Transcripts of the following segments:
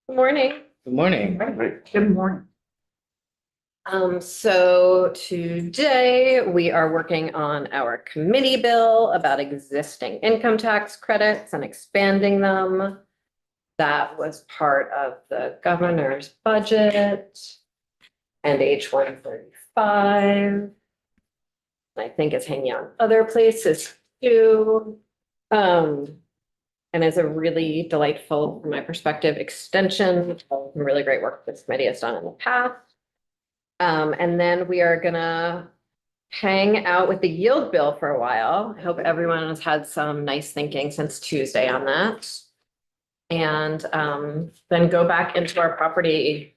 Good morning. Good morning. Good morning. So today we are working on our committee bill about existing income tax credits and expanding them. That was part of the governor's budget and H-135. I think it's hanging on other places too. And is a really delightful, from my perspective, extension of some really great work this committee has done in the past. And then we are gonna hang out with the yield bill for a while. I hope everyone has had some nice thinking since Tuesday on that. And then go back into our property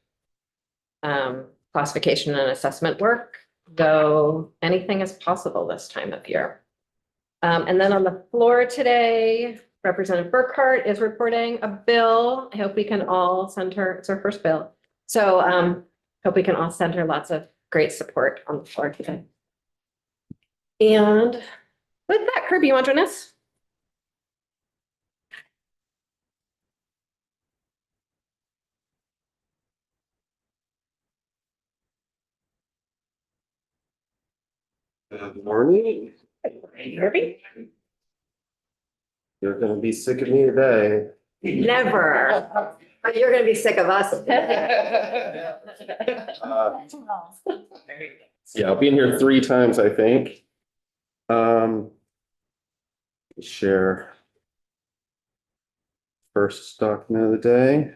classification and assessment work, though anything is possible this time of year. And then on the floor today, Representative Burkhart is reporting a bill. I hope we can all send her, it's her first bill. So hope we can all send her lots of great support on the floor today. And with that, Kirby, you want to join us? Good morning. Kirby? You're gonna be sick of me today. Never. But you're gonna be sick of us. Yeah, I'll be in here 3 times, I think. Share. First document of the day.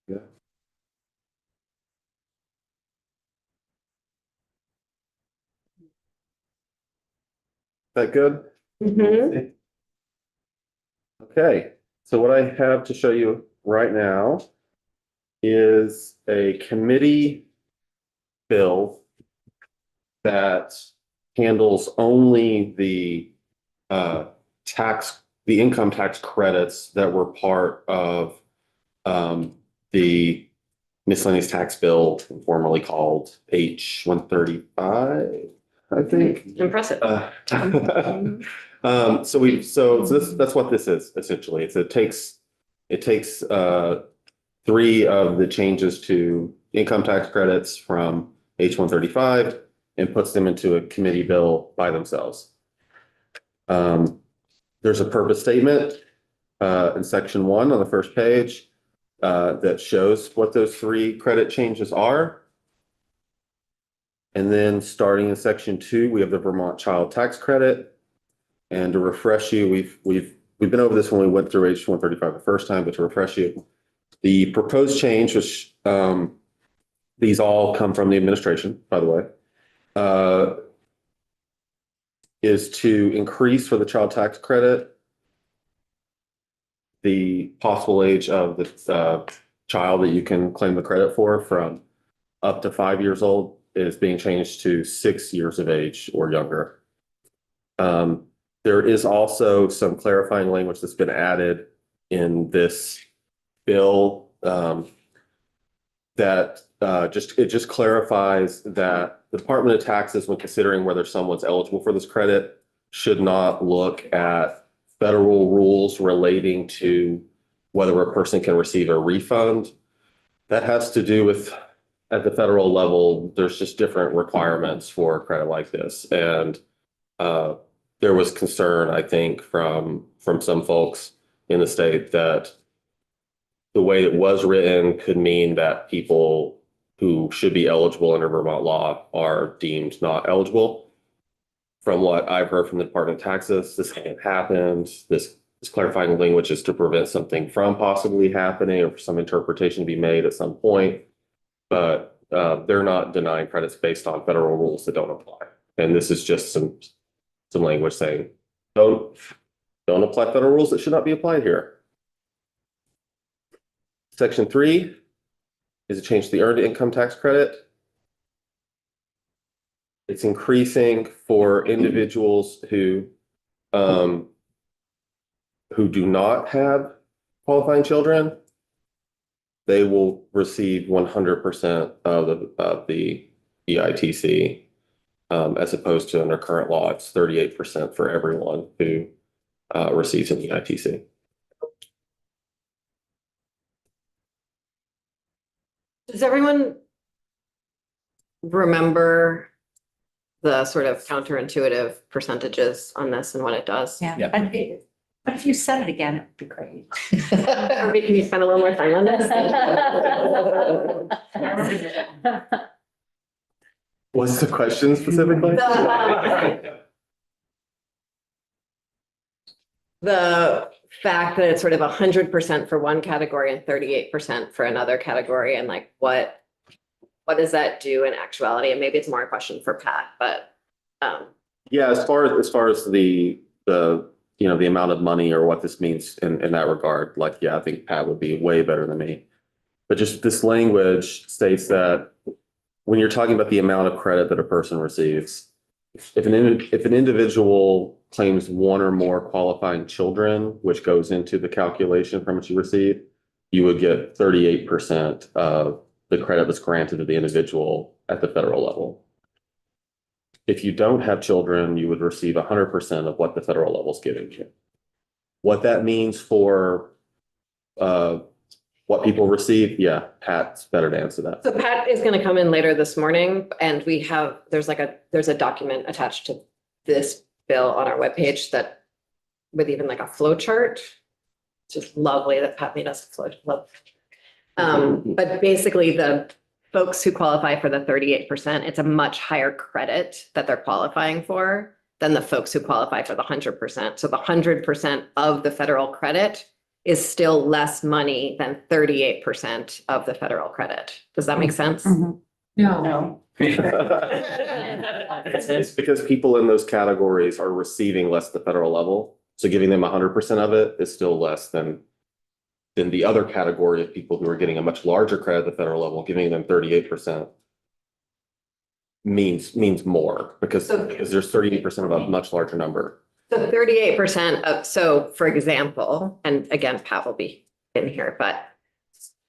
Yeah. That good? Mhm. Okay, so what I have to show you right now is a committee bill that handles only the the income tax credits that were part of the miscellaneous tax bill, formerly called H-135, I think. Impressive. So that's what this is essentially. It takes 3 of the changes to income tax credits from H-135 and puts them into a committee bill by themselves. There's a purpose statement in section 1 on the first page that shows what those 3 credit changes are. And then starting in section 2, we have the Vermont Child Tax Credit. And to refresh you, we've been over this when we went through H-135 the first time, but to refresh you, the proposed change, which these all come from the administration, by the way, is to increase for the child tax credit the possible age of the child that you can claim the credit for from up to 5 years old is being changed to 6 years of age or younger. There is also some clarifying language that's been added in this bill that just clarifies that the Department of Taxes, when considering whether someone's eligible for this credit, should not look at federal rules relating to whether a person can receive a refund. That has to do with, at the federal level, there's just different requirements for a credit like this. And there was concern, I think, from some folks in the state that the way it was written could mean that people who should be eligible under Vermont law are deemed not eligible. From what I've heard from the Department of Taxes, this hasn't happened. This clarifying language is to prevent something from possibly happening or for some interpretation to be made at some point. But they're not denying credits based on federal rules that don't apply. And this is just some language saying, don't apply federal rules that should not be applied here. Section 3 is a change to the earned income tax credit. It's increasing for individuals who do not have qualifying children. they will receive 100% of the EITC. As opposed to under current law, it's 38% for everyone who receives an EITC. Does everyone remember the sort of counterintuitive percentages on this and what it does? Yeah, but if you said it again, it'd be great. Or maybe can you spend a little more time on this? What's the question specifically? The fact that it's sort of 100% for one category and 38% for another category, and like what does that do in actuality? And maybe it's more a question for Pat, but Yeah, as far as the the amount of money or what this means in that regard, like, yeah, I think Pat would be way better than me. But just this language states that when you're talking about the amount of credit that a person receives, if an individual claims one or more qualifying children, which goes into the calculation from which you receive, you would get 38% of the credit that's granted to the individual at the federal level. If you don't have children, you would receive 100% of what the federal level is giving you. What that means for what people receive, yeah, Pat's better to answer that. so Pat is going to come in later this morning, and there's a document attached to this bill on our webpage that with even like a flow chart. It's just lovely that Pat made us a flow. But basically the folks who qualify for the 38%, it's a much higher credit that they're qualifying for than the folks who qualify for the 100%. So the 100% of the federal credit is still less money than 38% of the federal credit. Does that make sense? No. It's because people in those categories are receiving less at the federal level. So giving them 100% of it is still less than the other category of people who are getting a much larger credit at the federal level. Giving them 38% means more because there's 38% of a much larger number. So 38% of, so for example, and again, Pat will be in here, but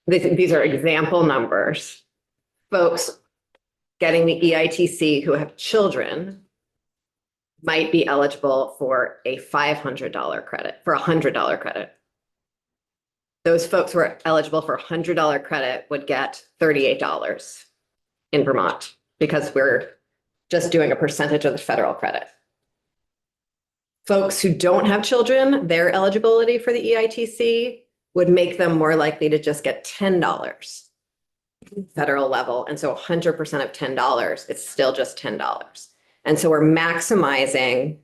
these are example numbers. Folks getting the EITC who have children might be eligible for a $500 credit, for a $100 credit. Those folks who are eligible for a $100 credit would get $38 in Vermont because we're just doing a percentage of the federal credit. Folks who don't have children, their eligibility for the EITC would make them more likely to just get $10 federal level. And so 100% of $10, it's still just $10. And so we're maximizing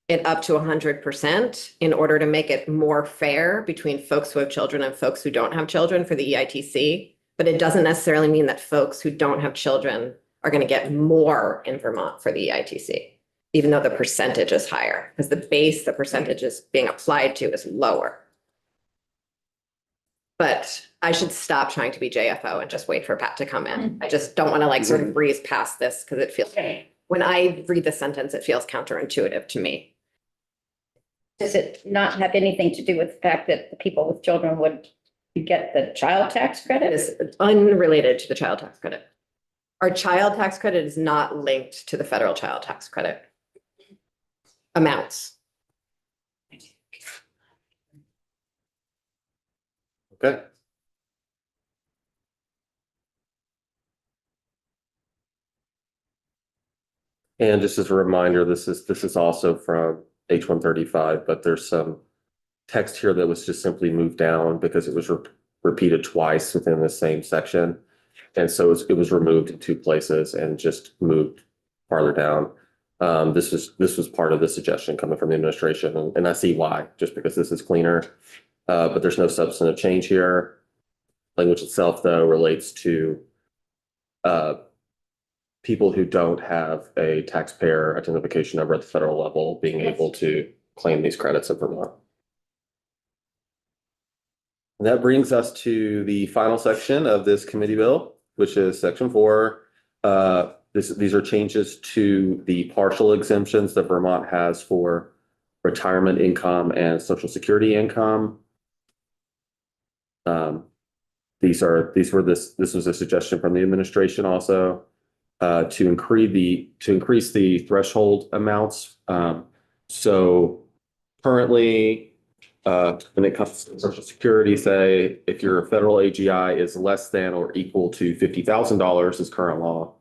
it up to 100% in order to make it more fair between folks who have children and folks who don't have children for the EITC. But it doesn't necessarily mean that folks who don't have children are going to get more in Vermont for the EITC, even though the percentage is higher, because the base the percentage is being applied to is lower. But I should stop trying to be JFO and just wait for Pat to come in. I just don't want to like sort of breeze past this because it feels, when I read the sentence, it feels counterintuitive to me. Does it not have anything to do with the fact that the people with children would get the child tax It credit? is unrelated to the child tax credit. Our child tax credit is not linked to the federal child tax credit amounts. Okay. And just as a reminder, this is also from H-135, but there's some text here that was just simply moved down because it was repeated twice within the same section. And so it was removed in two places and just moved farther down. This was part of the suggestion coming from the administration, and I see why, just because this is cleaner. But there's no substantive change here. Language itself, though, relates to people who don't have a taxpayer identification number at the federal level being able to claim these credits in Vermont. And that brings us to the final section of this committee bill, which is section 4. These are changes to the partial exemptions that Vermont has for retirement income and Social Security income. this was a suggestion from the administration also, to increase the threshold amounts. So currently, when it comes to Social Security, say, if your federal AGI is less than or equal to $50,000 is current law,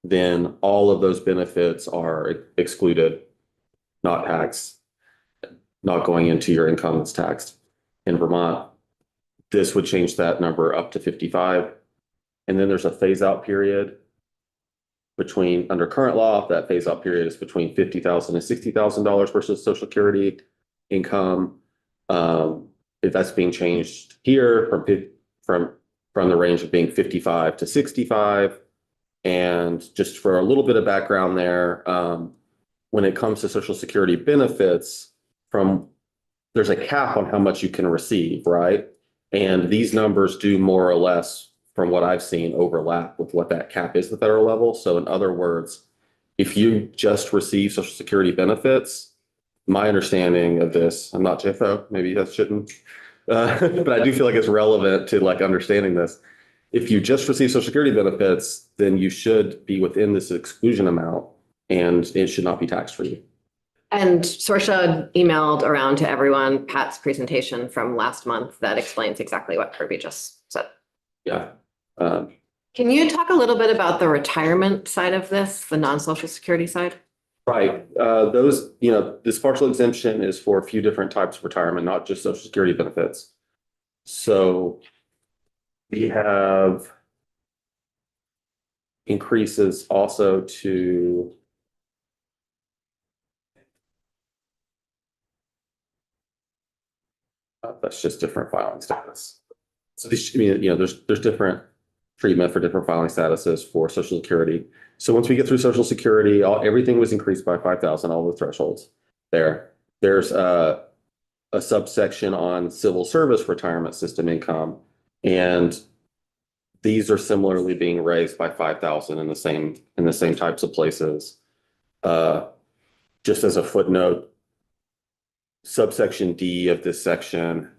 then all of those benefits are excluded, not taxed, not going into your income that's taxed. In Vermont, this would change that number up to 55. And then there's a phase out period under current law. That phase out period is between $50,000 and $60,000 versus Social Security income. If that's being changed here from the range of being 55 to 65. And just for a little bit of background there, when it comes to Social Security benefits, there's a cap on how much you can receive, right? And these numbers do more or less, from what I've seen, overlap with what that cap is at the federal level. So in other words, if you just receive Social Security benefits, my understanding of this, I'm not JFO, maybe that shouldn't, but I do feel like it's relevant to like understanding this. If you just receive Social Security benefits, then you should be within this exclusion amount and it should not be taxed for you. And Sorsha emailed around to everyone Pat's presentation from last month that explains exactly what Kirby just said. Yeah. Can you talk a little bit about the retirement side of this, the non-Social Security side? Right. This partial exemption is for a few different types of retirement, not just Social Security benefits. So we have increases also to that's just different filing status. So there's different treatment for different filing statuses for Social Security. So once we get through Social Security, everything was increased by 5,000, all the thresholds there. There's a subsection on civil service retirement system income, and these are similarly being raised by 5,000 in the same types of places. Just as a footnote, subsection D of this section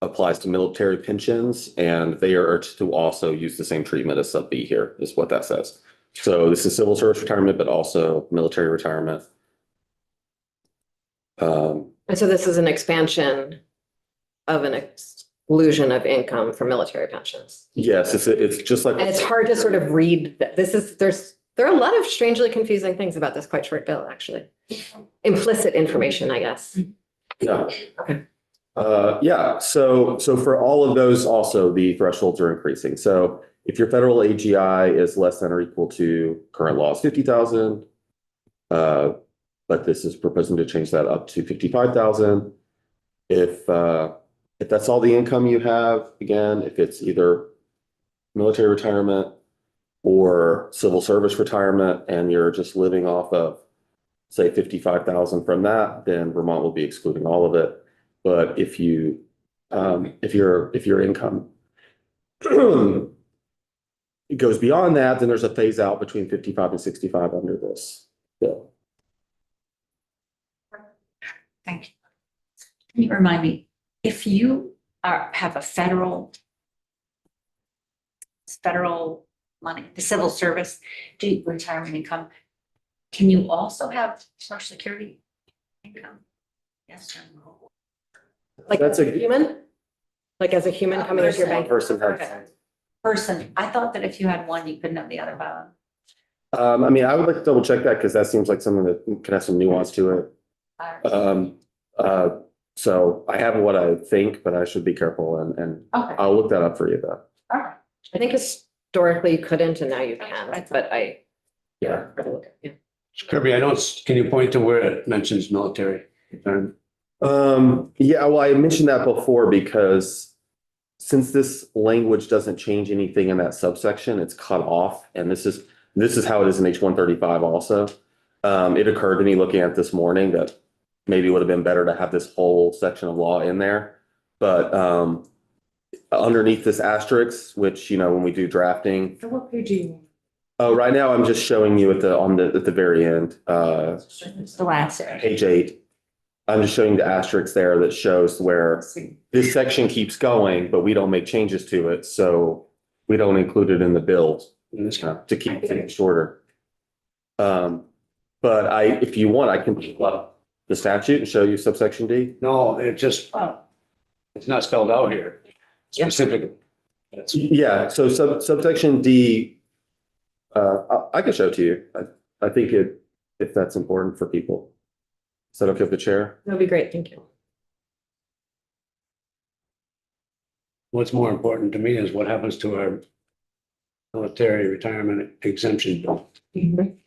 applies to military pensions, and they are urged to also use the same treatment as sub B here, is what that says. So this is civil service retirement, but also military retirement. And so this is an expansion of an exclusion of income for military pensions. Yes, it's just like. And it's hard to sort of read that there are a lot of strangely confusing things about this quite short bill, actually. Implicit information, I guess. Yeah. Okay. So for all of those also, the thresholds are increasing. So if your federal AGI is less than or equal to current law is 50,000, but this is proposing to change that up to 55,000. If that's all the income you have, again, if it's either military retirement or civil service retirement, and you're just living off of, say, 55,000 from that, then Vermont will be excluding all of it. But if your income it goes beyond that, then there's a phase out between 55 and 65 under this bill. Thank you. Can you remind me, if you have a federal money, the civil service, retirement income, can you also have Social Security income? Yes or no? Like That's as a human? Like as a human coming into your bank? Person has. Okay. Person, I thought that if you had one, you couldn't have the other balance. I mean, I would like to double check that because that seems like something that can have some nuance to it. So I have what I think, but I should be careful and Okay, I'll look that up for you though. all right. I think historically you couldn't and now you can, but Yeah. yeah. Kirby, can you point to where it mentions military? Yeah, well, I mentioned that before because since this language doesn't change anything in that subsection, it's cut off. And this is how it is in H-135 also. It occurred to me looking at this morning that maybe it would have been better to have this whole section of law in there. But underneath this asterisk, which, when we do drafting. So what page are you on? Oh, right now I'm just showing you at the very end, It's the last. page 8. I'm just showing the asterisk there that shows where this section keeps going, but we don't make changes to it, so we don't include it in the bill In this kind. to keep things shorter. But if you want, I can pull up the statute and show you subsection D. No, it's not spelled out here Yeah. specifically. That's- Yeah, so subsection D, I can show it to you. I think if that's important for people. Is that okay with the chair? That'd be great, thank you. What's more important to me is what happens to our military retirement exemption bill. Mm-hmm.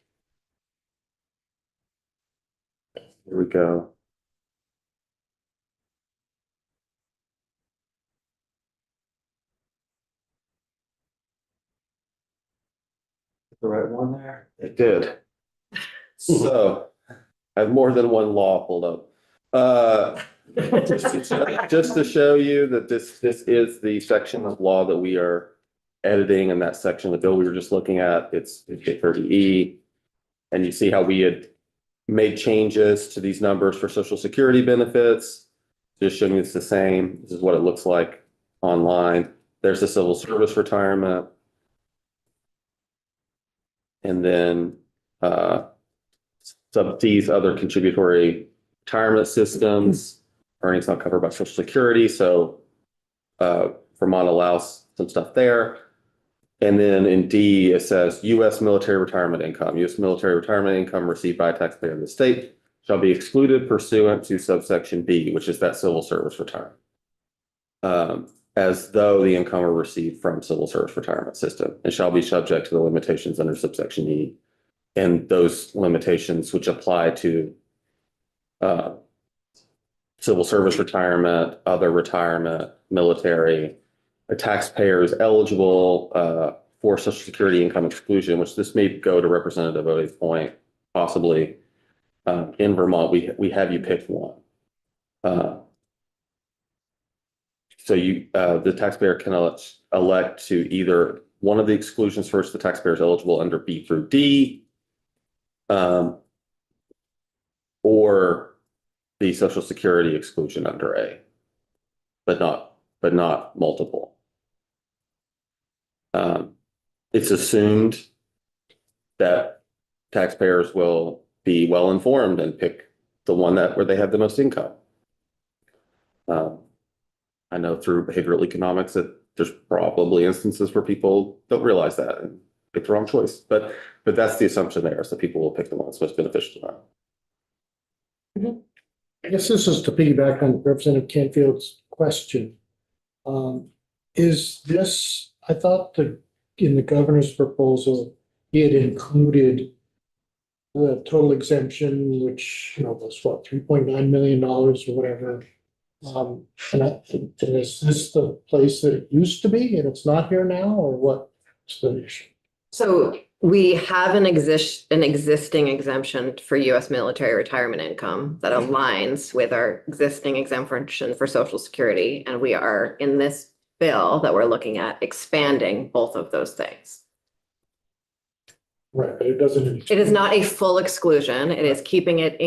Here we go. The right one there? It did. So I have more than one law pulled up. Just to show you that this is the section of law that we are editing, and that section of the bill we were just looking at, it's 30E. And you see how we had made changes to these numbers for Social Security benefits. Just showing you it's the same. This is what it looks like online. There's the civil service retirement. And then some of these other contributory retirement systems, earnings not covered by Social Security. So Vermont allows some stuff there. And then in D, it says U.S. military retirement income. U.S. military retirement income received by a taxpayer in the state shall be excluded pursuant to subsection B, which is that civil service retirement. As though the income were received from civil service retirement system, and shall be subject to the limitations under subsection E. And those limitations which apply to civil service retirement, other retirement, military. A taxpayer is eligible for Social Security income exclusion, which this may go to Representative Odie's point, possibly. In Vermont, we have you pick one. So the taxpayer can elect to either one of the exclusions first, the taxpayer is eligible under B through D, or the Social Security exclusion under A, but not multiple. It's assumed that taxpayers will be well informed and pick the one where they have the most income. I know through behavioral economics that there's probably instances where people don't realize that and pick the wrong choice, but that's the assumption there, is that people will pick the one that's most beneficial to them. I guess this is to piggyback on Representative Canfield's question. Is this, I thought in the governor's proposal, he had included the total exemption, which, was what, $3.9 million or whatever. And is this the place that it used to be and it's not here now, or what's the issue? So we have an existing exemption for U.S. military retirement income that aligns with our existing exemption for Social Security. And we are in this bill that we're looking at expanding both of those things. Right, but it doesn't. It is not a full exclusion. It is keeping it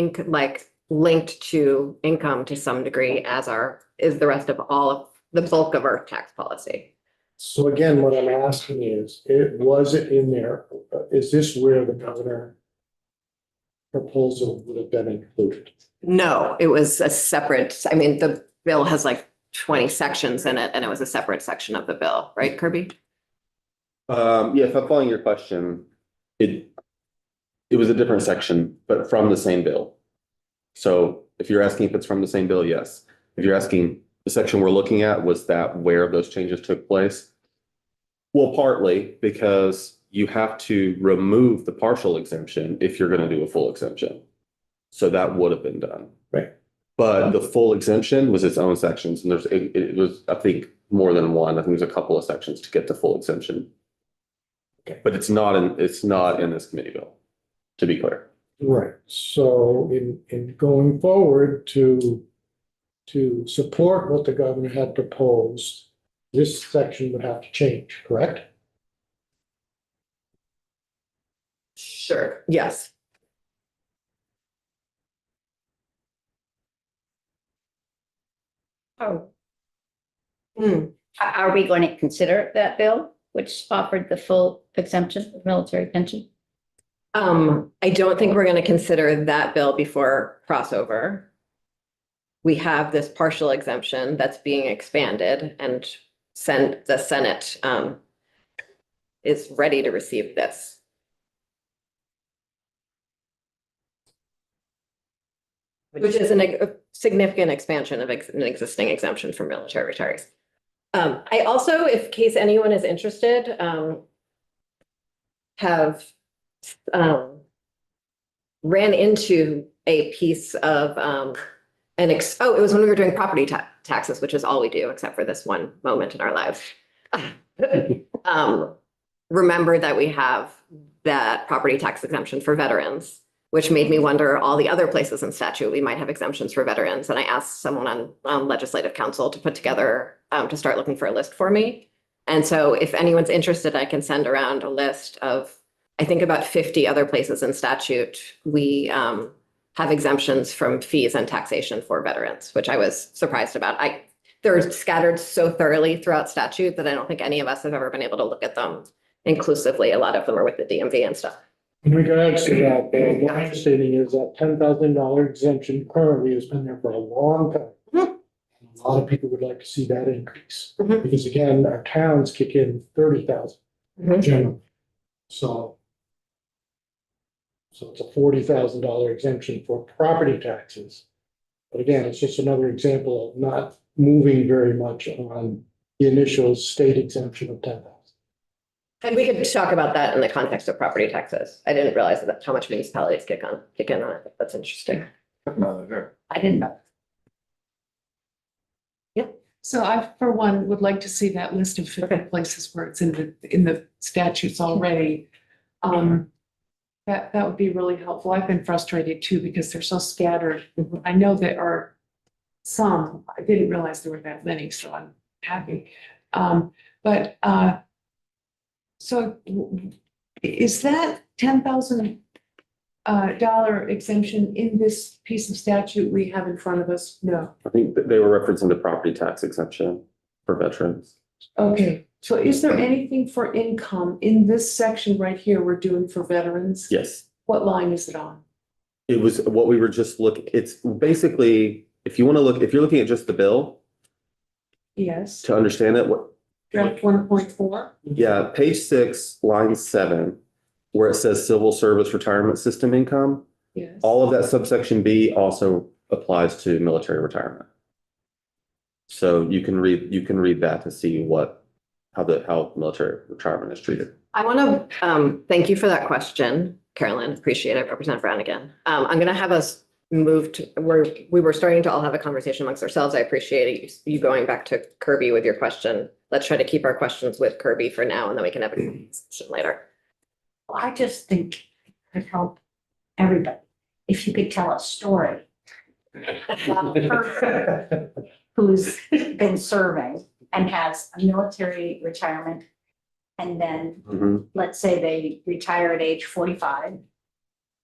linked to income to some degree, as is the rest of the bulk of our tax policy. So again, what I'm asking is, was it in there? Is this where the governor proposal would have been included? No, it was a separate, the bill has like 20 sections in it, and it was a separate section of the bill, right, Kirby? Yeah, if I'm following your question, it was a different section, but from the same bill. So if you're asking if it's from the same bill, yes. If you're asking the section we're looking at, was that where those changes took place? Well, partly because you have to remove the partial exemption if you're going to do a full exemption. So that would have been done. Right. But the full exemption was its own sections, and it was, I think, more than one. I think there's a couple of sections to get the full exemption. Okay. But it's not in this committee bill, to be clear. Right, so in going forward to support what the governor had proposed, this section would have to change, correct? Sure, yes. Oh, Hmm. are we going to consider that bill, which offered the full exemption of military pension? I don't think we're going to consider that bill before crossover. We have this partial exemption that's being expanded and the Senate is ready to receive this. Which is a significant expansion of an existing exemption for military retirees. I also, if case anyone is interested, have ran into a piece of it was when we were doing property taxes, which is all we do except for this one moment in our lives. Remember that we have that property tax exemption for veterans, which made me wonder all the other places in statute we might have exemptions for veterans. And I asked someone on legislative council to put together, to start looking for a list for me. And so if anyone's interested, I can send around a list of, I think about 50 other places in statute. We have exemptions from fees and taxation for veterans, which I was surprised about. They're scattered so thoroughly throughout statute that I don't think any of us have ever been able to look at them inclusively. A lot of them are with the DMV and stuff. In regards to that, Bill, my understanding is that $10,000 exemption currently has been there for a long time. Mhm. A lot of people would like to see that increase, Mhm. because again, our towns kick in 30,000 Mhm. generally. So it's a $40,000 exemption for property taxes. But again, it's just another example of not moving very much on the initial state exemption of 10,000. And we could talk about that in the context of property taxes. I didn't realize that how much municipalities kick in on it. That's interesting. I didn't know. So I, for one, would like to see that list of 50 Okay. places where it's in the statutes already. That would be really helpful. I've been frustrated too because they're so scattered. Mhm. I know there are some, I didn't realize there were that many, so I'm happy. But so is that $10,000 dollar exemption in this piece of statute we have in front of us? No. I think that they were referencing the property tax exemption for veterans. Okay, so is there anything for income in this section right here we're doing for veterans? Yes, What line is it on? it was what we were just looking, it's basically, if you want to look, if you're looking at just the bill Yes, to understand it, what, draft 1.4? yeah, page 6, line 7, where it says civil service retirement system income, Yes. all of that subsection B also applies to military retirement. So you can read that to see how military retirement is treated. I want to thank you for that question, Carolyn. Appreciate it. Representative Brown again. I'm going to have us move to where we were starting to all have a conversation amongst ourselves. I appreciate you going back to Kirby with your question. Let's try to keep our questions with Kirby for now, and then we can have a discussion later. Well, I just think it could help everybody if you could tell a story about a person who's been serving and has a military retirement. And then, Mhm. let's say they retire at age 45.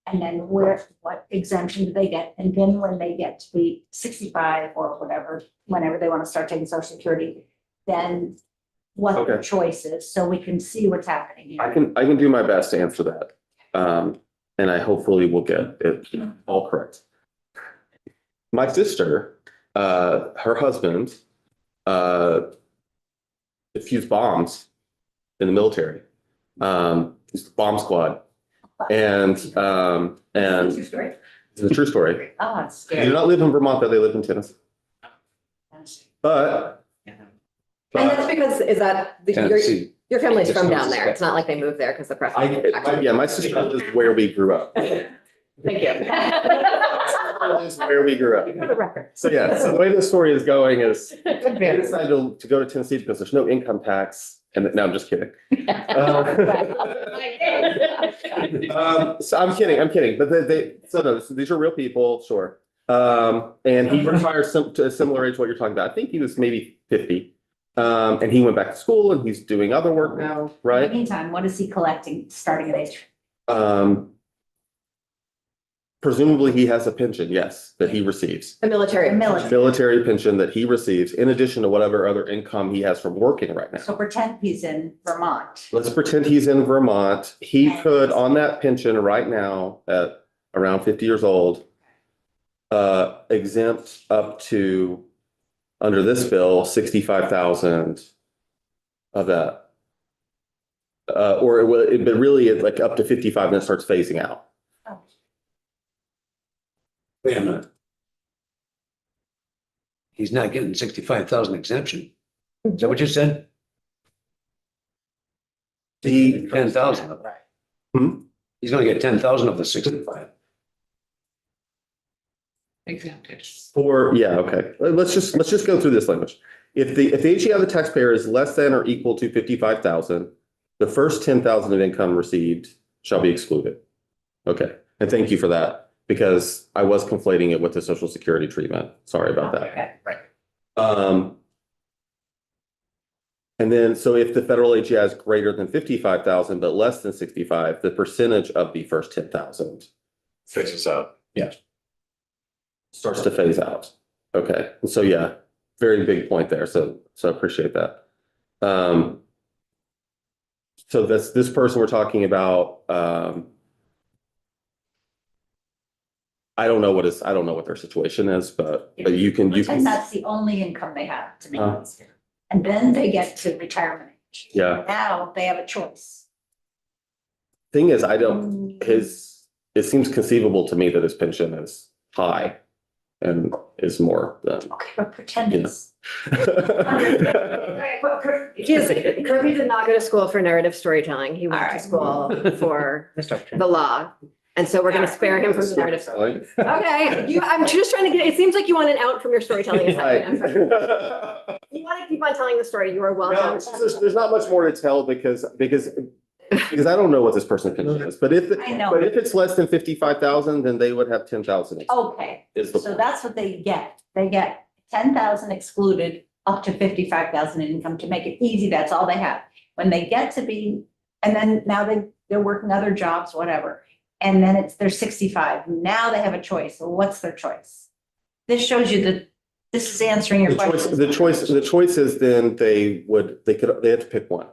And then what exemption do they get? And then when they get to be 65 or whatever, whenever they want to start taking social security, then what the Okay. choice is, so we can see what's happening here. I can do my best to answer that. And I hopefully will get it all correct. My sister, her husband, defused bombs in the military. He's the bomb squad. And it's a true story. Oh, it's They do scary. not live in Vermont, but they live in Tennessee. But. And that's because Tennessee. your family's Just from no down there. suspect. It's not like they moved there because the preference. Yeah, my sister lives where we grew up. Thank you. Lives where we grew up. For the record. So yeah, so the way the story is going is I decided to go to Tennessee because there's no income tax. And no, I'm just kidding. So I'm kidding, but so these are real people, sure. And he retired to a similar age to what you're talking about. I think he was maybe 50. And he went back to school and he's doing other work now, In the right? meantime, what is he collecting starting at age? Presumably he has a pension, yes, that he receives. A military. A military. Military pension that he receives in addition to whatever other income he has from working right now. So pretend he's in Vermont. Let's pretend he's in Vermont. He could, on that pension right now at around 50 years old, exempt up to, under this bill, 65,000 of that. Or it will, but really it's like up to 55 and it starts phasing out. Wait a minute. He's not getting 65,000 exemption. Is that what you said? The 10,000. Hmm? He's gonna get 10,000 of the 65. Exempted. Yeah, okay. Let's just go through this language. If the HEI of the taxpayer is less than or equal to 55,000, the first 10,000 of income received shall be excluded. Okay, and thank you for that, because I was conflating it with the Social Security treatment. Sorry about that. Okay, right. And then, so if the federal HEI is greater than 55,000, but less than 65, the percentage of the first 10,000 Phases out. starts to phase out. Okay, and so yeah, very big point there. So I appreciate that. So this person we're talking about, I don't know what their situation is, but you can. And that's the only income they have to make. Uh. And then they get to retirement age. Yeah. Now they have a choice. Thing is, it seems conceivable to me that his pension is high and is more than. Okay, but pretend it's. Kirby did not go to school for narrative storytelling. He went to school for the law. And so we're going to spare him from the narrative. Okay, I'm just trying to it seems like you want an out from your storytelling assignment. I'm sorry. You want to keep on telling the story. You are No, welcome. there's not much more to tell because I don't know what this person's pension is, but if I know. it's less than 55,000, then they would have 10,000. Okay, Is the so point. that's what they get. They get 10,000 excluded up to 55,000 in income to make it easy. That's all they have. When they get to be, and then now they're working other jobs, whatever. And then they're 65. Now they have a choice. So what's their choice? This shows you that this is answering your question. The choice is then they have to pick one.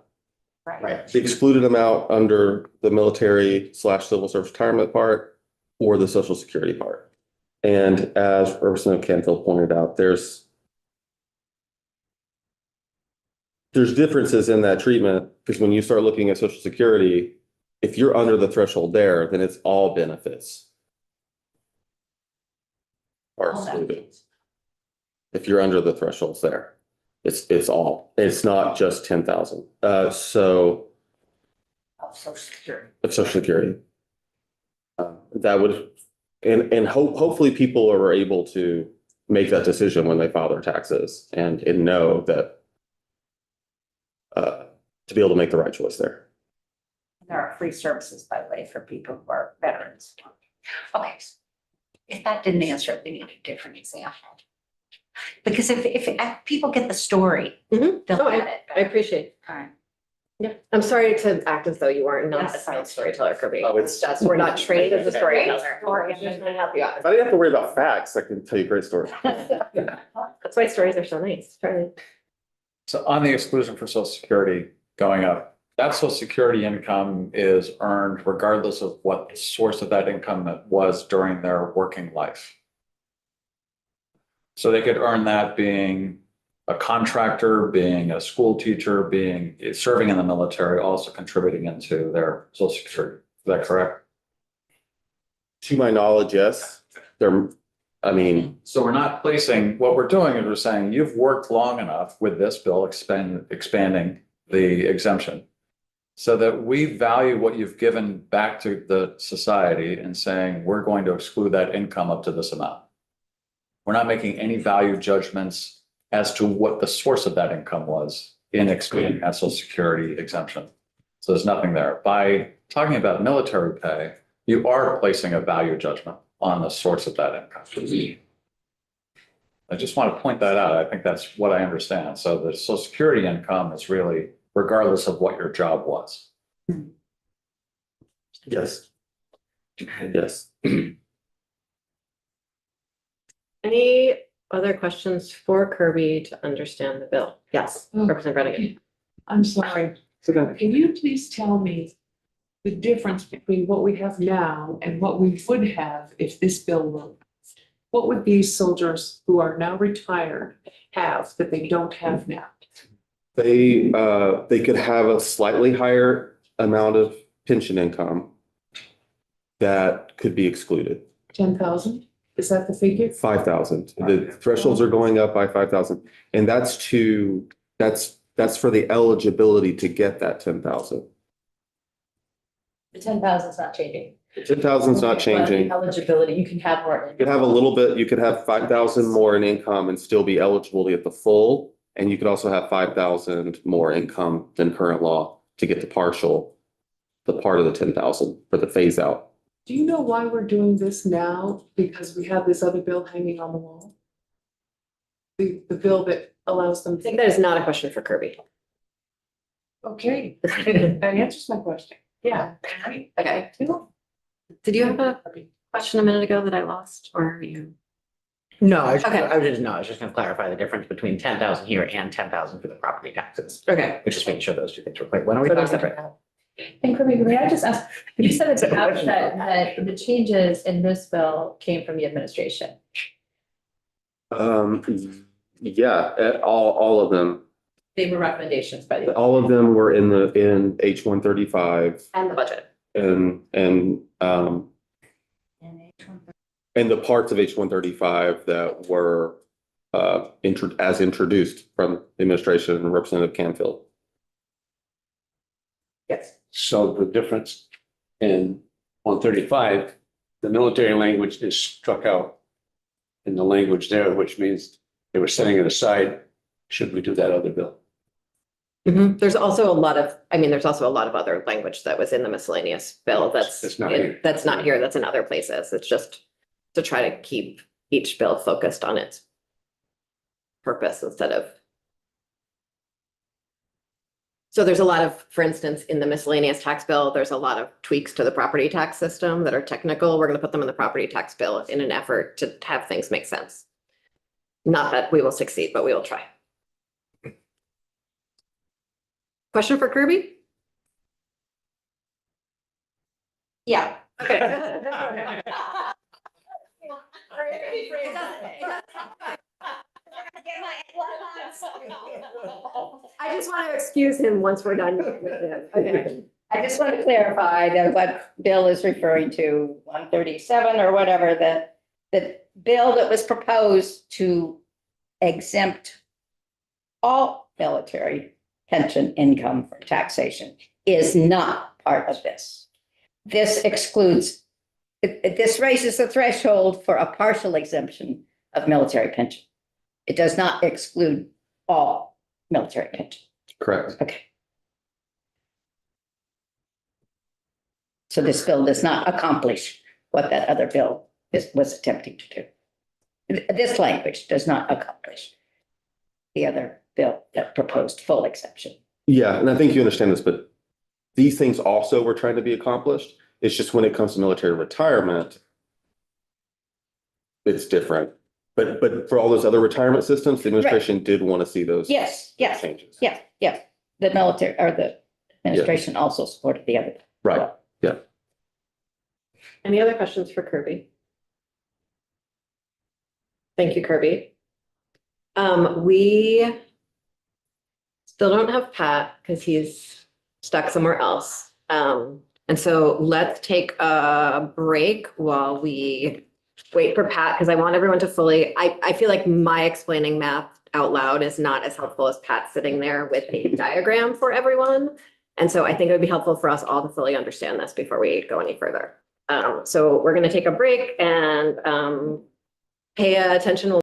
Right. The excluded amount under the military/civil service retirement part or the Social Security part. And as Representative Canfield pointed out, there's differences in that treatment because when you start looking at Social Security, if you're under the threshold there, then it's all benefits are All excluded. benefits. If you're under the thresholds there, it's not just 10,000. So Of Social Security. of Social Security. That would, and hopefully people are able to make that decision when they file their taxes and know that to be able to make the right choice there. There are free services, by the way, for people who are veterans. Okay, if that didn't answer it, we need a different example. Because if people get the story, Mhm. they'll No, get it. I appreciate it. All right. Yeah, I'm sorry to act as though you are not a Yes. sound storyteller, Kirby. Oh, it's- Just, we're not trained as a storyteller. Story. I'm just gonna help you out. If I didn't have to worry about facts, I can tell you great stories. That's why stories are so nice. Charlie. So on the exclusion for social security going up, that social security income is earned regardless of what the source of that income was during their working life. So they could earn that being a contractor, being a school teacher, serving in the military, also contributing into their social security. Is that correct? To my knowledge, yes. So we're not placing, what we're doing is we're saying you've worked long enough with this bill expanding the exemption so that we value what you've given back to the society and saying we're going to exclude that income up to this amount. We're not making any value judgments as to what the source of that income was in excluding that social security exemption. So there's nothing there. By talking about military pay, you are placing a value judgment on the source of that income. I just want to point that out. I think that's what I understand. So the social security income is really regardless of what your job was. Yes. Yes. Any other questions for Kirby to understand the bill? Yes, Oh. Representative Brannigan. I'm sorry. Can you please tell me the difference between what we have now and what we would have if this bill were? What would these soldiers who are now retired have that they don't have now? They could have a slightly higher amount of pension income that could be excluded. 10,000? Is that the figure? 5,000. The thresholds are going up by 5,000. And that's for the eligibility to get that 10,000. The 10,000 is not changing. 10,000 is not But changing. the eligibility, you can have more. You could have a little bit, you could have 5,000 more in income and still be eligible to get the full. And you could also have 5,000 more income than current law to get the partial, the part of the 10,000 for the phase out. Do you know why we're doing this now? Because we have this other bill hanging on the wall? The bill that allows them. I think that is not a question for Kirby. Okay, that answers my question. Yeah. Okay. Did you have a question a minute ago that I lost, or are you? No, I was Okay. just gonna clarify the difference between 10,000 here and 10,000 for the property taxes, Okay. which is making sure those two things were clear. When are we So they're talking separate. about? And Kirby, may I just ask, you said at the outset that the changes in this bill came from the administration. Yeah, all of them. They were recommendations by the. All of them were in H-135 And the budget. and the parts of H-135 that were introduced from the administration and Representative Canfield. Yes. So the difference in 135, the military language is struck out in the language there, which means they were setting it aside. Should we do that other bill? There's also a lot of other language that was in the miscellaneous bill That's not here. that's not here, that's in other places. It's just to try to keep each bill focused on its purpose instead of. So there's a lot of, for instance, in the miscellaneous tax bill, there's a lot of tweaks to the property tax system that are technical. We're going to put them in the property tax bill in an effort to have things make sense. Not that we will succeed, but we will try. Question for Kirby? Yeah. Okay. I just want to excuse him once we're done with him. Okay. I just want to clarify that what Bill is referring to, 137 or whatever, the bill that was proposed to exempt all military pension income from taxation is not part of this. This excludes, this raises the threshold for a partial exemption of military pension. It does not exclude all military pension. Correct. Okay. So this bill does not accomplish what that other bill was attempting to do. This language does not accomplish the other bill that proposed full exemption. Yeah, and I think you understand this, but these things also were trying to be accomplished. It's just when it comes to military retirement, it's different. But for all those other retirement systems, the administration did want to see those Yes, yes, changes. yes, yes. The military or the administration also supported the other. Right. Any other questions for Kirby? Thank you, Kirby. We still don't have Pat because he's stuck somewhere else. And so let's take a break while we wait for Pat, because I want everyone to fully, I feel like my explaining math out loud is not as helpful as Pat sitting there with a diagram for everyone. And so I think it would be helpful for us all to fully understand this before we go any further. So we're going to take a break and pay attention.